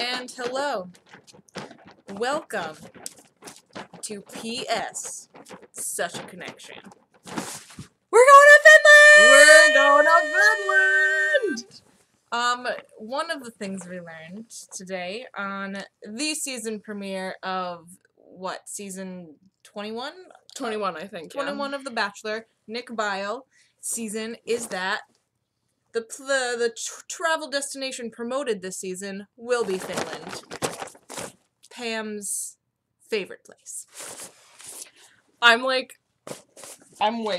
And hello. Welcome to PS. Such a connection. We're going to Finland! We're going to Finland! One of the things we learned today on the season premiere of, what, season 21? 21, I think, yeah. 21 of The Bachelor, Nick Viall season, is that the travel destination promoted this season will be Finland. Pam's favorite place. I'm way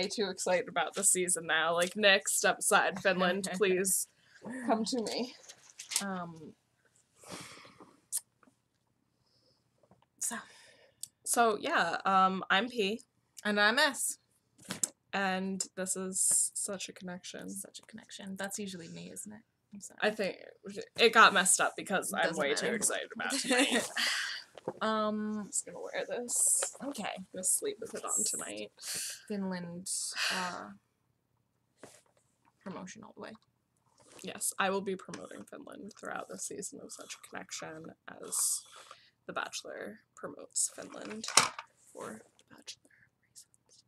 too excited about this season now. Like, Nick, step aside. Finland, please come to me. So yeah, I'm P. And I'm S. And this is Such a Connection. Such a connection. That's usually me, isn't it? I'm sorry. I think it got messed up because I'm Doesn't way matter. too excited about tonight. I'm just gonna wear this. okay. I'm gonna sleep with it on tonight. Finland promotion all the way. Yes, I will be promoting Finland throughout the season of Such a Connection as The Bachelor promotes Finland for The Bachelor reasons.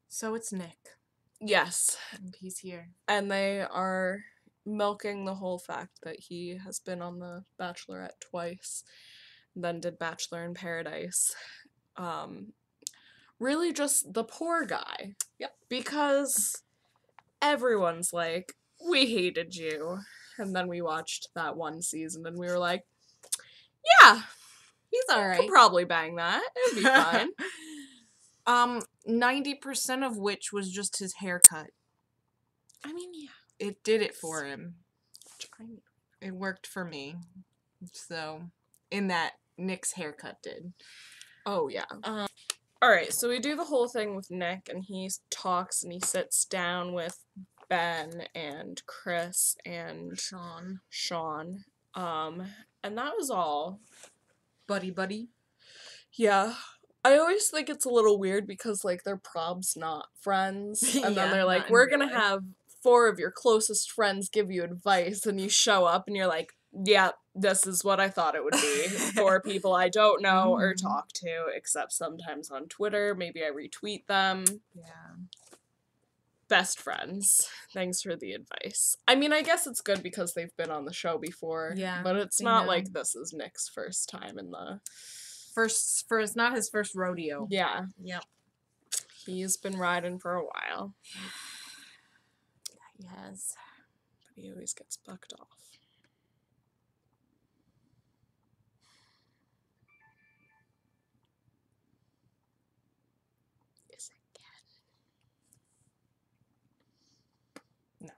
So it's Nick. Yes. And he's here. And they are milking the whole fact that he has been on The Bachelorette twice, then did Bachelor in Paradise. Really just the poor guy. Yep. Because everyone's like, we hated you. And then we watched that one season and we were like, yeah, He's alright. could probably bang that. It'd be fine. 90% of which was just his haircut. I mean, yeah. It did it for him. It worked for me. So, in that, Nick's haircut did. Oh, yeah. Alright, so we do the whole thing with Nick, and he talks, and he sits down with Ben and Chris and Sean. And that was all. Buddy. Yeah. I always think it's a little weird because, like, they're probs, not friends. And then they're like, we're gonna have 4 of your closest friends give you advice, and you show up and you're like, yeah, this is what I thought it would be. 4 people I don't know or talk to, except sometimes on Twitter. Maybe I retweet them. Yeah. Best friends. Thanks for the advice. I mean, I guess it's good because they've been on the show before. Yeah. But it's not like this is Nick's first time in the... First, not his first rodeo. Yeah. Yep. He's been riding for a while. He has. But he always gets bucked off. Yes, I can. No.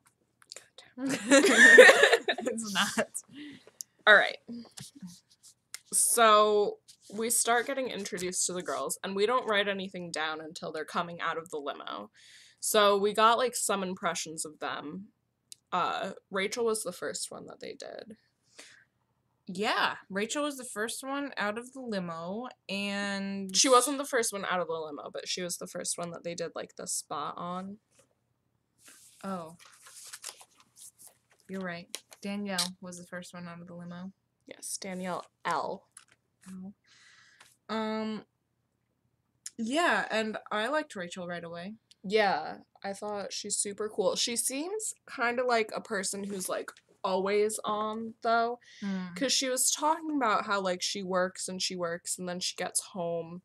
Good. It's not. Alright. So, we start getting introduced to the girls, and we don't write anything down until they're coming out of the limo. So, we got, like, some impressions of them. Rachel was the first one that they did. Yeah, Rachel was the first one out of the limo, and... She wasn't the first one out of the limo, but she was the first one that they did, like, the spot on. Oh. You're right. Danielle was the first one out of the limo. Yes, Danielle L. Yeah, and I liked Rachel right away. Yeah, I thought she's super cool. She seems kind of like a person who's, like, always on, though. Because she was talking about how, like, she works, and then she gets home,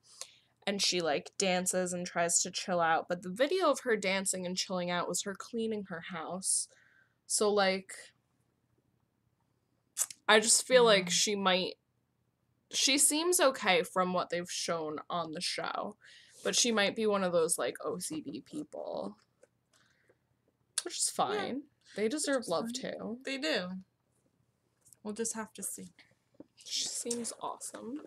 and she, like, dances and tries to chill out. But the video of her dancing and chilling out was her cleaning her house. So, like... I just feel like she seems okay from what they've shown on the show, but she might be one of those, like, OCD people, which is fine. Yeah, they deserve love, too. They do. We'll just have to see. She seems awesome.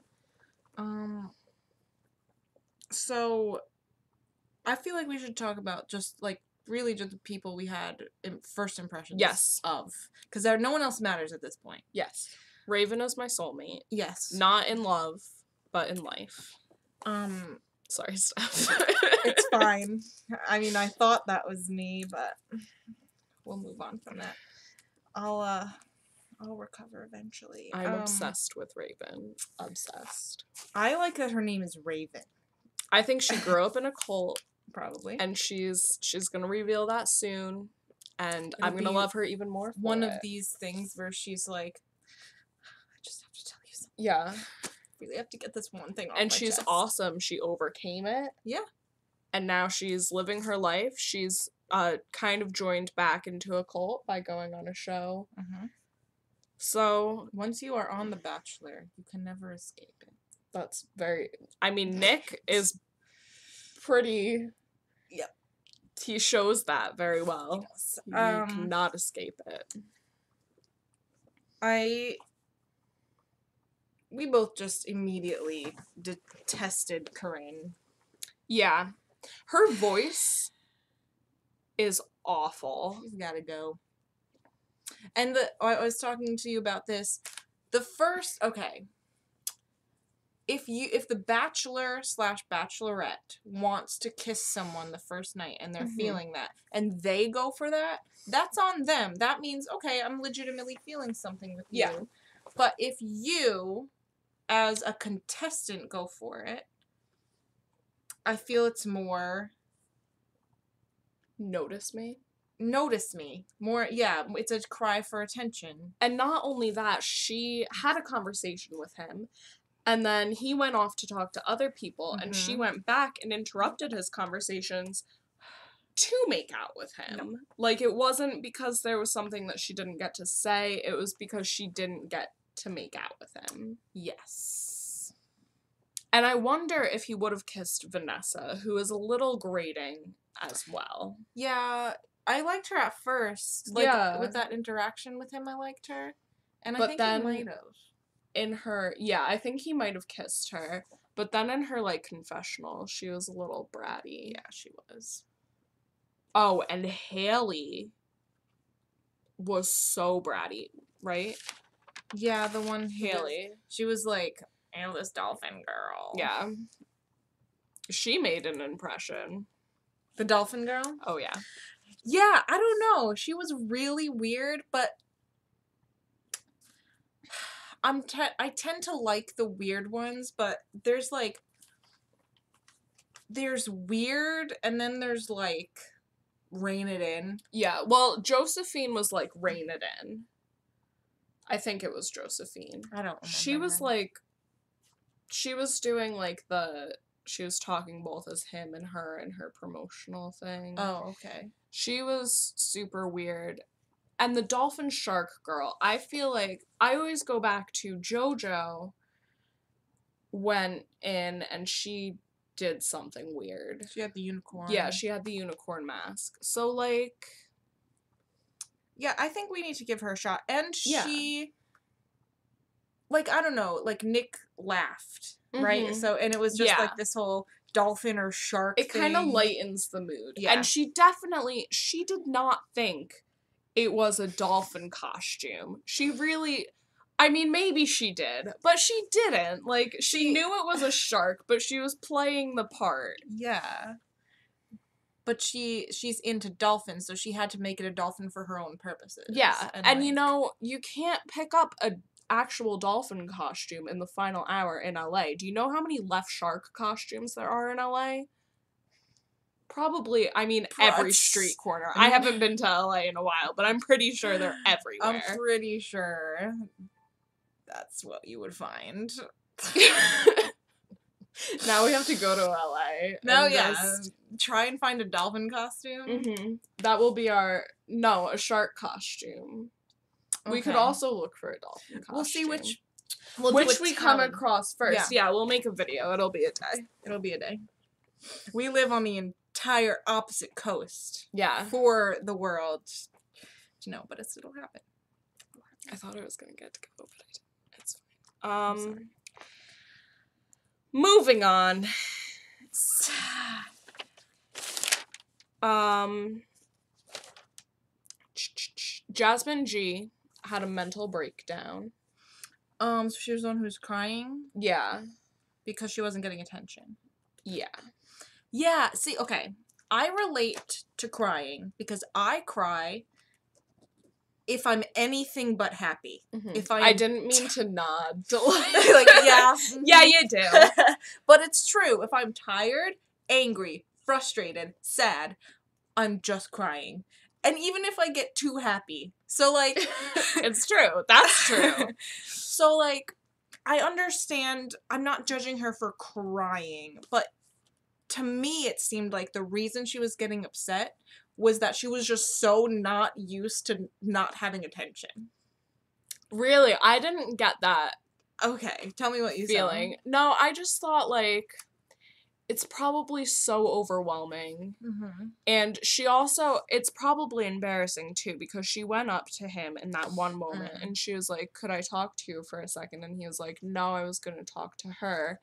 So, I feel like we should talk about just, like, really just the people we had first impressions of. Because no one else matters at this point. Yes. Raven is my soulmate. Yes. Not in love, but in life. Sorry, Steph. It's fine. I mean, I thought that was me, but we'll move on from that. I'll I'll recover eventually. I'm obsessed with Raven. Obsessed. I like that her name is Raven. I think she grew up in a cult. Probably. And she's gonna reveal that soon. And I'm gonna love her even more for one it. of these things where she's like, I just have to tell you something. Yeah. I really have to get this one thing off and my she's chest. awesome. She overcame it. Yeah. And now she's living her life. She's kind of joined back into a cult by going on a show. Mm-hmm. So once you are on The Bachelor, you can never escape it. That's very... I mean, Nick is pretty... Yep. He shows that very well. Yes. You cannot escape it. We both just immediately detested Corinne. Yeah. Her voice is awful. She's gotta go. And I was talking to you about this. Okay. If the Bachelor / Bachelorette wants to kiss someone the first night and they're feeling that, and they go for that, that's on them. That means, okay, I'm legitimately feeling something with you. Yeah. But if you, as a contestant, go for it, I feel it's more... Notice me. More, yeah, it's a cry for attention. And not only that, she had a conversation with him, and then he went off to talk to other people, and she went back and interrupted his conversations to make out with him. No. Like, it wasn't because there was something that she didn't get to say, it was because she didn't get to make out with him. Yes. And I wonder if he would have kissed Vanessa, who is a little grating as well. Yeah, I liked her at first. Like, with that interaction with him, I liked her. And I think he might have. I think he might have kissed her. But then in her, like, confessional, she was a little bratty. Yeah, she was. Oh, and Haley was so bratty, right? Yeah, the one Haley. She was like, oh, this dolphin girl. Yeah. She made an impression. The dolphin girl? Oh, yeah. Yeah, I don't know. She was really weird, but I tend to like the weird ones, but there's weird, and then there's like rein it in. Yeah, well, Josephine was like rein it in. I think it was Josephine. I don't remember. She was like, she was doing like she was talking both as him and her in her promotional thing. Oh, okay. She was super weird. And the dolphin shark girl, I feel like I always go back to JoJo went in and she did something weird. She had the unicorn. Yeah, she had the unicorn mask. So, like... Yeah, I think we need to give her a shot. And like, I don't know, like, Nick laughed, right? So, and it was just, like, this whole dolphin or shark thing. It kind of lightens the mood. Yeah. And she did not think it was a dolphin costume. She really... I mean, maybe she did, but she didn't. Like, she knew it was a shark, but she was playing the part. Yeah. But she's into dolphins, so she had to make it a dolphin for her own purposes. Yeah, and you know, you can't pick up a actual dolphin costume in the final hour in LA. Do you know how many left shark costumes there are in LA? Probably, I mean, every street corner. I haven't been to LA in a while, but I'm pretty sure they're everywhere. I'm pretty sure that's what you would find. Now we have to go to LA. No, yeah. Try and find a dolphin costume. Mm-hmm. That will be a shark costume. Okay. We could also look for a dolphin costume. We'll see which we come across first. Yeah, we'll make a video. It'll be a day. We live on the entire opposite coast. Yeah. For the world to know, but it'll happen. I thought I was going to get to go, but I didn't. It's fine. Moving on. Jasmine G had a mental breakdown. So she was the one who was crying? Yeah. Because she wasn't getting attention. Yeah. Yeah, see, okay. I relate to crying because I cry if I'm anything but happy. If I didn't mean to nod. Like, yeah. Yeah, you do. But it's true. If I'm tired, angry, frustrated, sad, I'm just crying. And even if I get too happy. So, like... It's true. That's true. So, like, I understand. I'm not judging her for crying. But to me, it seemed like the reason she was getting upset was that she was just so not used to not having attention. Really? I didn't get that. Okay, tell me what you feeling. No, I just thought, like, it's probably so overwhelming. And she also, it's probably embarrassing, too, because she went up to him in that one moment, and she was like, could I talk to you for a second? And he was like, no, I was going to talk to her.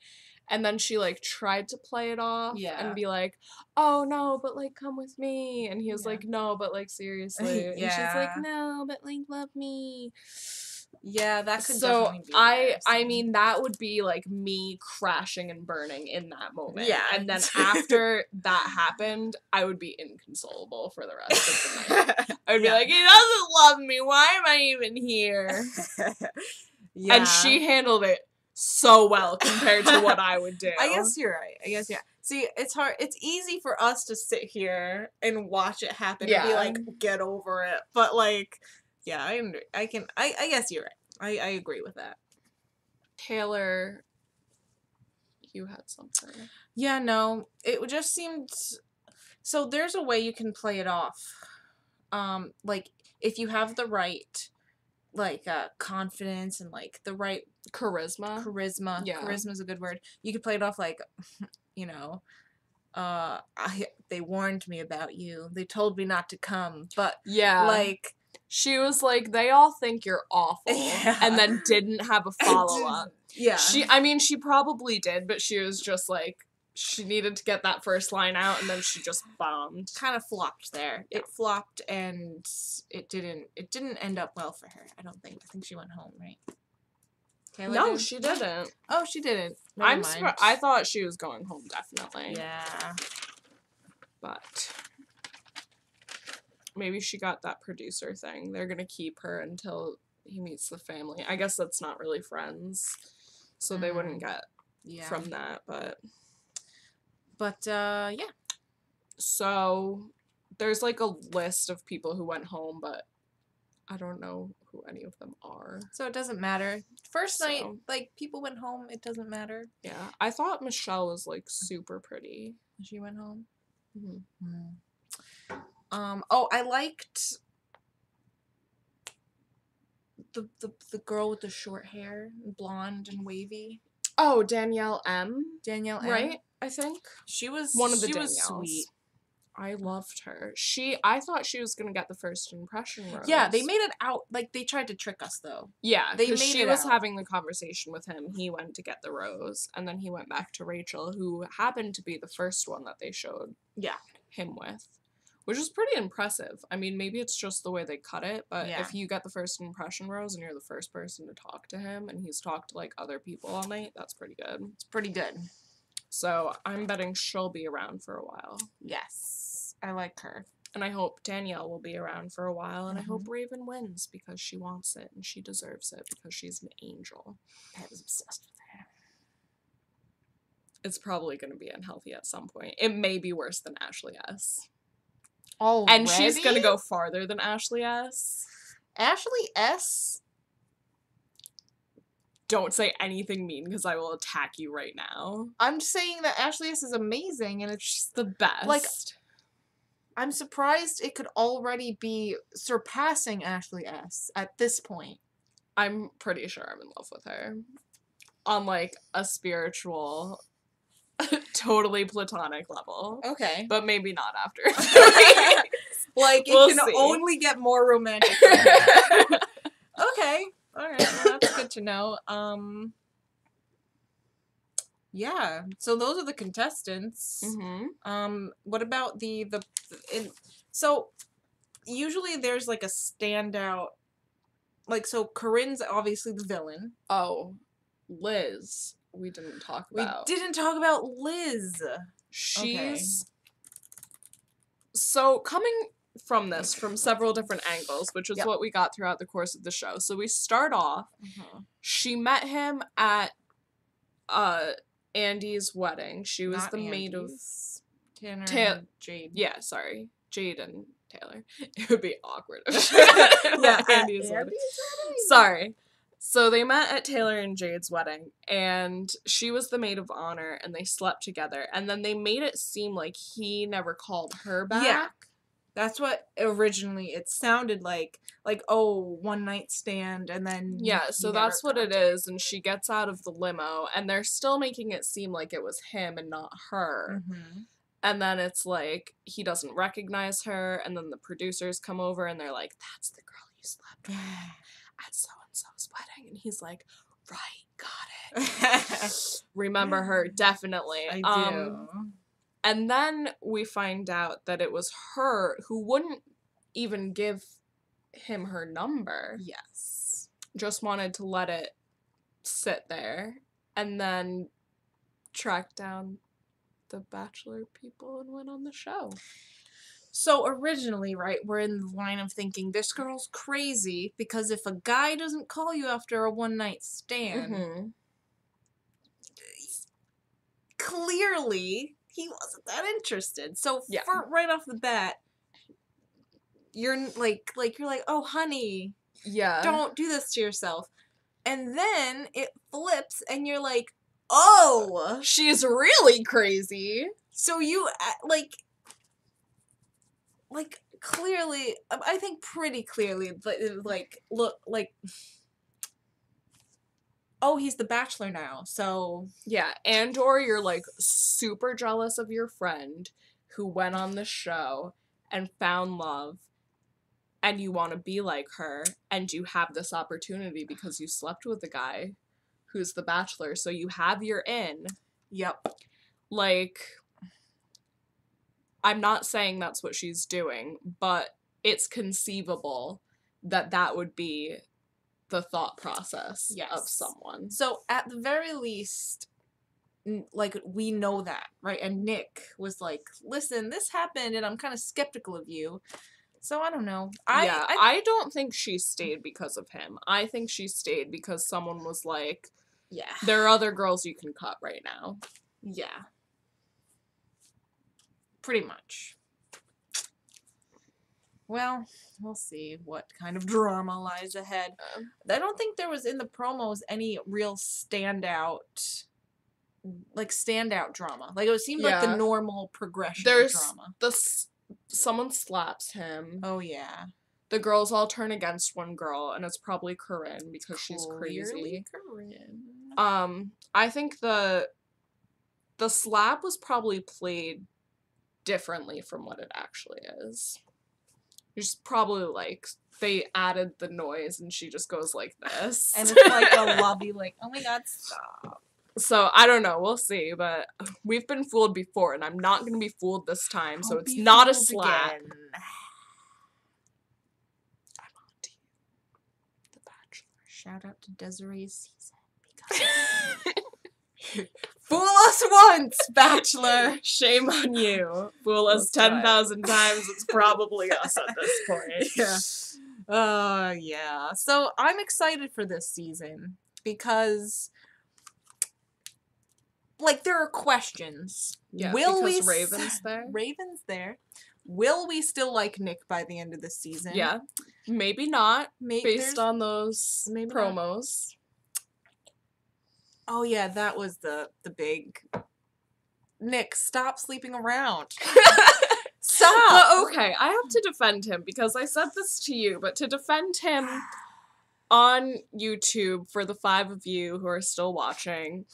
And then she, like, tried to play it off and be like, oh, no, but, like, come with me. And he was like, no, but, like, seriously. And she's like, no, but, like, love me. Yeah, that could definitely be I mean, that would be, like, me crashing and burning in that moment. Yeah. And then after that happened, I would be inconsolable for the rest of the night. I would be like, he doesn't love me. Why am I even here? And she handled it so well compared to what I would do. I guess you're right. See, it's hard. It's easy for us to sit here and watch it happen and be like, get over it. But, like... Yeah, I guess you're right. I agree with that. Taylor, you had something. Yeah, no. It just seemed... So there's a way you can play it off. Like, if you have the right, like, confidence and, like, the right... Charisma. Yeah. Charisma's a good word. You could play it off like, you know... they warned me about you. They told me not to come. But, like... She was like, they all think you're awful, and then didn't have a follow-up. She probably did, but she was just like, she needed to get that first line out, and then she just bombed. Kind of flopped there. It flopped, and it didn't end up well for her, I don't think. I think she went home, right? Taylor no, did? She didn't. Oh, she didn't. I'm surprised. I thought she was going home, definitely. Yeah. But... maybe she got that producer thing. They're gonna keep her until he meets the family. I guess that's not really friends, so they wouldn't get from that, but yeah. So there's like a list of people who went home, but I don't know who any of them are. So it doesn't matter. First night, like, people went home, it doesn't matter. Yeah. I thought Michelle was, like, super pretty. She went home? Oh, I liked the girl with the short hair, blonde and wavy. Oh, Danielle M. Right? I think. She was one of the Danielles. Was sweet. I loved her. I thought she was gonna get the first impression rose. Yeah, they made it out like they tried to trick us though. Yeah, because she was having the conversation with him. He went to get the rose, and then he went back to Rachel, who happened to be the first one that they showed him with. Which is pretty impressive. I mean, maybe it's just the way they cut it, but if you get the first impression rose and you're the first person to talk to him, and he's talked to, like, other people all night, that's pretty good. It's pretty good. So, I'm betting she'll be around for a while. Yes. I like her. And I hope Danielle will be around for a while, and I hope Raven wins, because she wants it, and she deserves it, because she's an angel. I was obsessed with her. It's probably going to be unhealthy at some point. It may be worse than Ashley S. Already? And she's gonna go farther than Ashley S. Ashley S? Don't say anything mean, because I will attack you right now. I'm saying that Ashley S is amazing, and it's just the best. Like, I'm surprised it could already be surpassing Ashley S at this point. I'm pretty sure I'm in love with her. On, like, a spiritual... totally platonic level. Okay. But maybe not after. Like, it can only get more romantic. Okay. Alright, well, that's good to know. Yeah. So those are the contestants. What about so, usually there's, like, a standout, like, so Corinne's obviously the villain. Oh. Liz. We didn't talk about. We didn't talk about Liz. She's... So, coming from several different angles, which is what we got throughout the course of the show. So we start off, she met him at Andy's wedding. She was Not the maid of Tanner and Jade. Yeah, sorry. Jade and Taylor. It would be awkward. Andy's wedding. Sorry. So they met at Taylor and Jade's wedding, and she was the maid of honor, and they slept together, and then they made it seem like he never called her back. Yeah. That's what originally it sounded like, oh, one night stand, and then... Yeah, so that's what it is, and she gets out of the limo, and they're still making it seem like it was him and not her. Mm-hmm. And then it's like, he doesn't recognize her, and then the producers come over, and they're like, that's the girl you slept with at so-and-so's wedding. And he's like, right, got it. Remember her, definitely. I do. And then we find out that it was her who wouldn't even give him her number. Yes. Just wanted to let it sit there. And then tracked down the Bachelor people and went on the show. So originally, right, we're in the line of thinking, this girl's crazy because if a guy doesn't call you after a one-night stand, clearly he wasn't that interested. So right off the bat, you're like, oh, honey, don't do this to yourself. And then it flips and you're like, oh, she's really crazy. So you, clearly, I think pretty clearly, look, oh, he's the Bachelor now, so... Yeah, and/or you're, super jealous of your friend who went on the show and found love, and you want to be like her, and you have this opportunity because you slept with the guy who's the Bachelor, so you have your in. Yep. I'm not saying that's what she's doing, but it's conceivable that that would be the thought process of someone. So at the very least, we know that, right? And Nick was like, listen, this happened and I'm kind of skeptical of you. So I don't know. I don't think she stayed because of him. I think she stayed because someone was like, yeah, there are other girls you can cut right now. Yeah. Pretty much. Well, we'll see what kind of drama lies ahead. I don't think there was in the promos any real standout drama. It seemed like the normal progression of drama. Someone slaps him. Oh, yeah. The girls all turn against one girl, and it's probably Corinne because she's crazy. Corinne. I think the slap was probably played differently from what it actually is. It's probably they added the noise and she just goes like this. And it's like a lovey, oh my god, stop. So, I don't know, we'll see, but we've been fooled before, and I'm not gonna be fooled this time, so it's not a slap. Again. I'm on to you. The Bachelor. Shout out to Desiree's season. Fool us once, Bachelor! Shame on you. Fool us 10,000 times, it's probably us at this point. Yeah. Yeah. So, I'm excited for this season, because... there are questions. Yeah, because Raven's there. Raven's there. Will we still like Nick by the end of the season? Yeah. Maybe not, based on those promos. Not. Oh, yeah, that was the big... Nick, stop sleeping around. Stop! But okay, I have to defend him, because I said this to you, but to defend him on YouTube for the 5 of you who are still watching...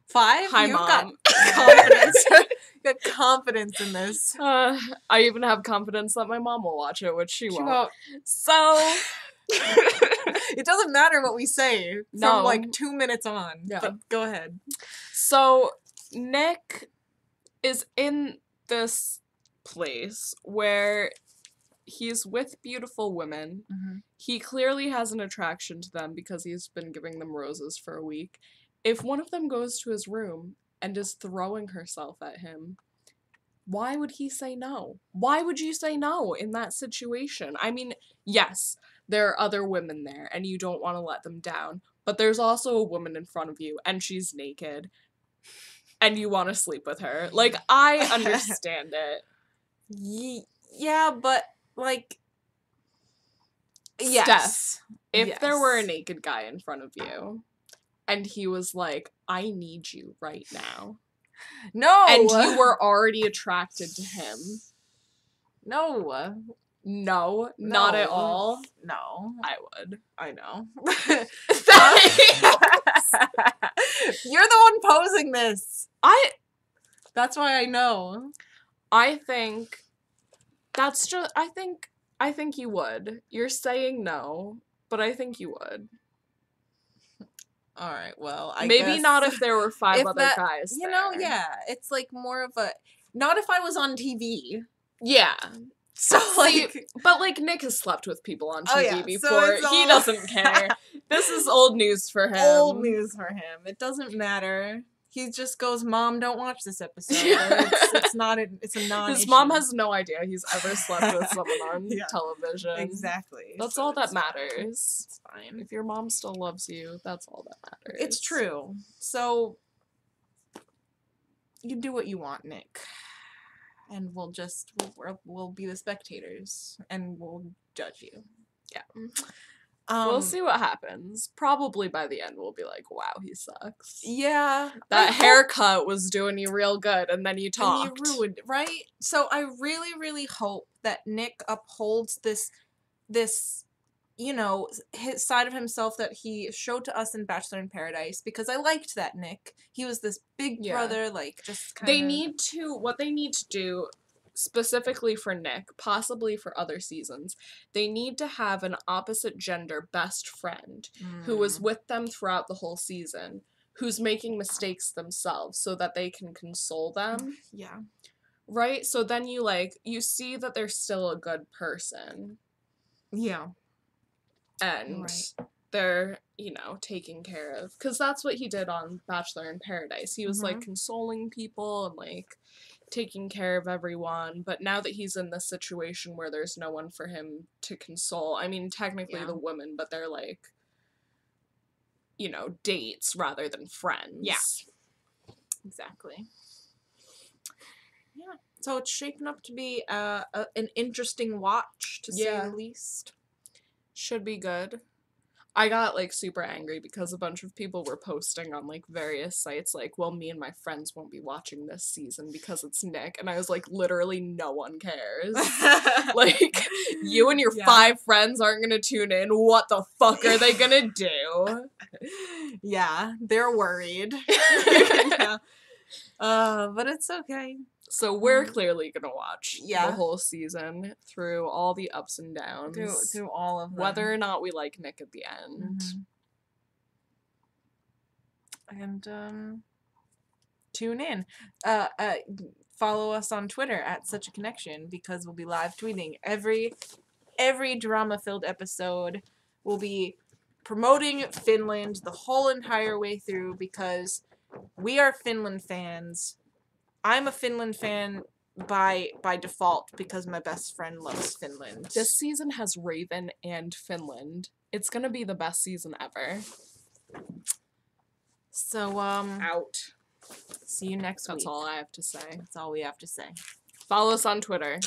5? Hi, You've Mom. Got confidence. You got confidence in this. I even have confidence that my mom will watch it, which she won't. So... It doesn't matter what we say from 2 minutes on. Yeah. But go ahead. So, Nick is in this place where he's with beautiful women. Mm-hmm. He clearly has an attraction to them because he's been giving them roses for a week. If one of them goes to his room and is throwing herself at him, why would he say no? Why would you say no in that situation? I mean, yes, there are other women there and you don't want to let them down, but there's also a woman in front of you and she's naked and you want to sleep with her. Like, I understand it. Yeah, but, like, yes. Steph, if there were a naked guy in front of you and he was like, I need you right now. No! And you were already attracted to him. No. No, not at all. No. I would. I know. You're the one posing this. That's why I know. I think that's just, I think you would. You're saying no, but I think you would. All right, well, maybe guess not if there were 5 other guys you there. know, yeah. It's like more of a, not if I was on TV. Yeah. So, like... See, but, like, Nick has slept with people on TV before. So he doesn't care. This is old news for him. Old news for him. It doesn't matter. He just goes, Mom, don't watch this episode. It's a non-issue. His mom has no idea he's ever slept with someone on television. Exactly. That's all that matters. It's fine. If your mom still loves you, that's all that matters. It's true. So, you do what you want, Nick. And we'll be the spectators. And we'll judge you. Yeah. We'll see what happens. Probably by the end we'll be like, wow, he sucks. Yeah. That haircut was doing you real good, and then you talked. And you ruined, right? So I really, really hope that Nick upholds this, you know, his side of himself that he showed to us in Bachelor in Paradise, because I liked that Nick. He was this big brother, like, just kind of... What they need to do, specifically for Nick, possibly for other seasons, they need to have an opposite gender best friend who was with them throughout the whole season, who's making mistakes themselves so that they can console them. Yeah. Right? So then you see that they're still a good person. Yeah. And they're, you know, taken care of. Because that's what he did on Bachelor in Paradise. He was, like, consoling people and, like, taking care of everyone, but now that he's in this situation where there's no one for him to console, I mean, technically the women, but they're like, you know, dates rather than friends. Yeah. Exactly. Yeah. So it's shaping up to be an interesting watch, to say the least. Should be good. I got, like, super angry because a bunch of people were posting on, like, various sites, like, well, me and my friends won't be watching this season because it's Nick. And I was like, literally no one cares. Like, you and your 5 friends aren't gonna tune in. What the fuck are they gonna do? Yeah, they're worried. But it's okay. So we're clearly gonna watch the whole season through all the ups and downs. Through all of them. Whether or not we like Nick at the end. And tune in. Follow us on Twitter at Such a Connection, because we'll be live tweeting every drama-filled episode. We'll be promoting Finland the whole entire way through, because we are Finland fans. I'm a Finland fan by default because my best friend loves Finland. This season has Raven and Finland. It's gonna be the best season ever. So, out. See you next week. That's all I have to say. That's all we have to say. Follow us on Twitter.